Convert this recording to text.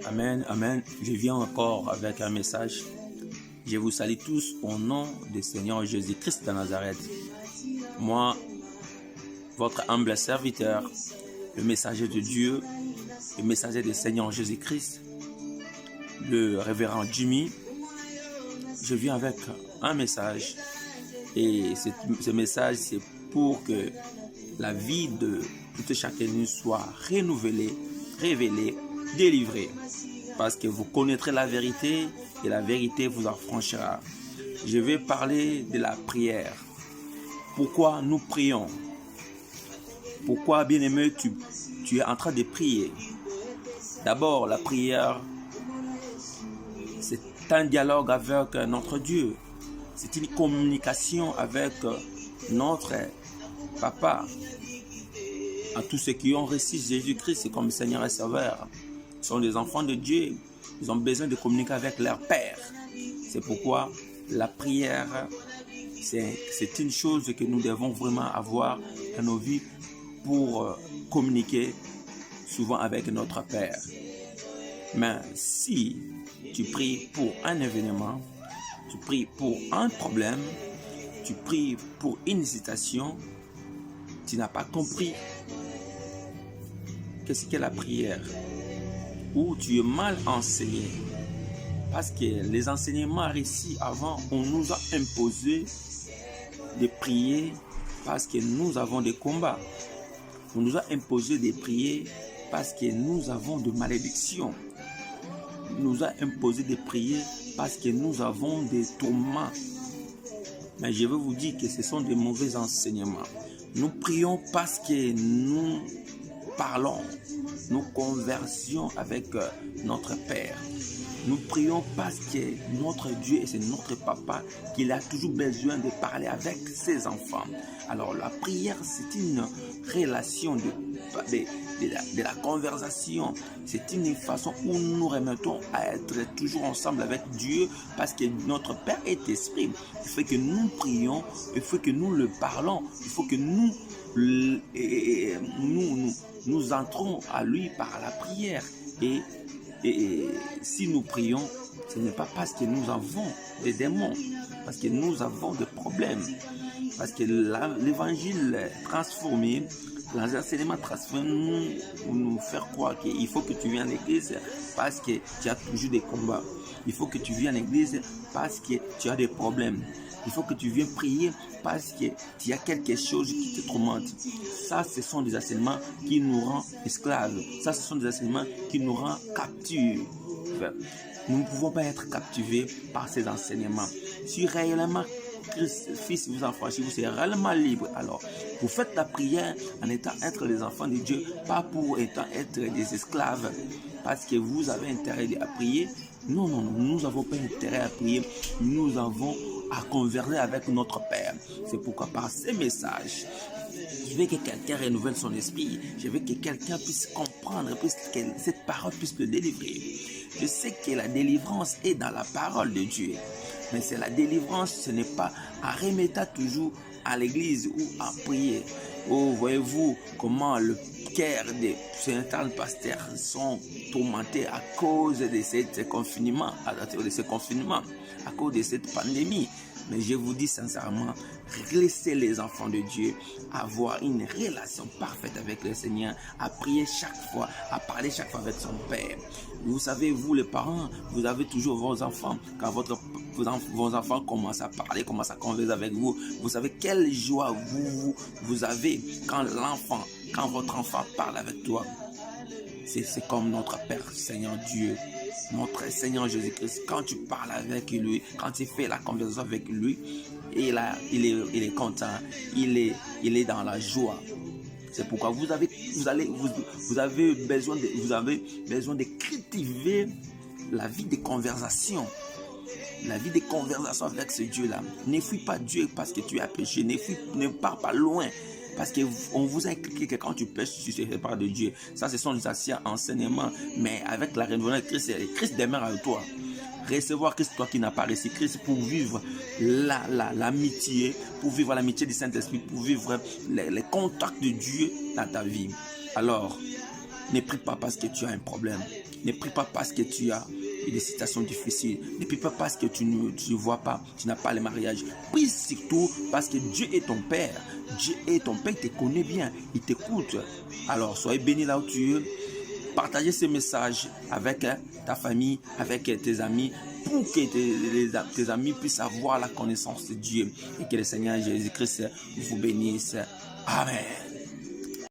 Amen, amen. Je viens encore avec un message. Je vous salue tous au nom du Seigneur Jésus-Christ de Nazareth. Moi, votre humble serviteur, le messager de Dieu, le messager du Seigneur Jésus-Christ, le révérend Jimmy, je viens avec un message. Et ce message, c'est pour que la vie de tout chacun de nous soit renouvelée, révélée, délivrée. Parce que vous connaîtrez la vérité et la vérité vous affranchira. Je vais parler de la prière. Pourquoi nous prions? Pourquoi, bien-aimé, tu es en train de prier? D'abord, la prière, c'est un dialogue avec notre Dieu. C'est une communication avec notre Papa. À tous ceux qui ont reçu Jésus-Christ comme Seigneur et Sauveur, ils sont des enfants de Dieu. Ils ont besoin de communiquer avec leur Père. C'est pourquoi la prière, c'est une chose que nous devons vraiment avoir dans nos vies pour communiquer souvent avec notre Père. Mais si tu pries pour un événement, tu pries pour un problème, tu pries pour une hésitation, tu n'as pas compris qu'est-ce qu'est la prière, ou tu es mal enseigné. Parce que les enseignements récits avant, on nous a imposé de prier parce que nous avons des combats. On nous a imposé de prier parce que nous avons de malédictions. On nous a imposé de prier parce que nous avons des tourments. Mais je veux vous dire que ce sont des mauvais enseignements. Nous prions parce que nous parlons, nous conversions avec notre Père. Nous prions parce que notre Dieu, et c'est notre Papa, qu'il a toujours besoin de parler avec ses enfants. Alors la prière, c'est une relation de la conversation. C'est une façon où nous nous remettons à être toujours ensemble avec Dieu parce que notre Père est esprit. Il faut que nous prions, il faut que nous le parlons, il faut que nous entrons à lui par la prière. Et si nous prions, ce n'est pas parce que nous avons des démons, parce que nous avons des problèmes, parce que l'évangile transformé, l'enseignement transformé nous faire croire qu'il faut que tu viennes à l'église parce que tu as toujours des combats. Il faut que tu viennes à l'église parce que tu as des problèmes. Il faut que tu viennes prier parce qu'il y a quelque chose qui te tourmente. Ça, ce sont des enseignements qui nous rendent esclaves. Ça, ce sont des enseignements qui nous rendent captifs. Nous ne pouvons pas être captivés par ces enseignements. Si réellement Christ, Fils, vous affranchit, vous serez réellement libre. Alors, vous faites la prière en étant être les enfants de Dieu, pas pour être des esclaves, parce que vous avez intérêt à prier. Non, nous n'avons pas intérêt à prier. Nous avons à converser avec notre Père. C'est pourquoi par ces messages, je veux que quelqu'un renouvelle son esprit. Je veux que quelqu'un puisse comprendre, que cette parole puisse le délivrer. Je sais que la délivrance est dans la parole de Dieu. Mais c'est la délivrance, ce n'est pas à remettre toujours à l'église ou à prier. Oh, voyez-vous comment le cœur des certains pasteurs sont tourmentés à cause de ce confinement, à cause de cette pandémie. Mais je vous dis sincèrement, laissez les enfants de Dieu avoir une relation parfaite avec le Seigneur, à prier chaque fois, à parler chaque fois avec son Père. Vous savez, vous les parents, vous avez toujours vos enfants. Quand vos enfants commencent à parler, commencent à converser avec vous, vous savez quelle joie vous avez quand votre enfant parle avec toi. C'est comme notre Père, Seigneur Dieu, notre Seigneur Jésus-Christ. Quand tu parles avec lui, quand tu fais la conversation avec lui, il est content, il est dans la joie. C'est pourquoi vous avez besoin de cultiver la vie de conversation. La vie de conversation avec ce Dieu-là. Ne fuis pas Dieu parce que tu as péché. Ne pars pas loin. Parce qu'on vous a expliqué que quand tu pêches, tu te sépares de Dieu. Ça, ce sont des anciens enseignements. Mais avec la révélation de Christ demeure avec toi. Recevoir Christ, toi qui n'as pas reçu Christ, pour vivre l'amitié, pour vivre l'amitié du Saint-Esprit, pour vivre les contacts de Dieu dans ta vie. Alors, Ne prie pas parce que tu as un problème. Ne prie pas parce que tu as des situations difficiles. Ne prie pas parce que tu ne vois pas, tu n'as pas le mariage. Prie surtout parce que Dieu est ton Père. Dieu est ton Père, il te connaît bien, il t'écoute. Alors, soyez bénis là où tu es. Partagez ce message avec ta famille, avec tes amis, pour que tes amis puissent avoir la connaissance de Dieu et que le Seigneur Jésus-Christ vous bénisse. Amen.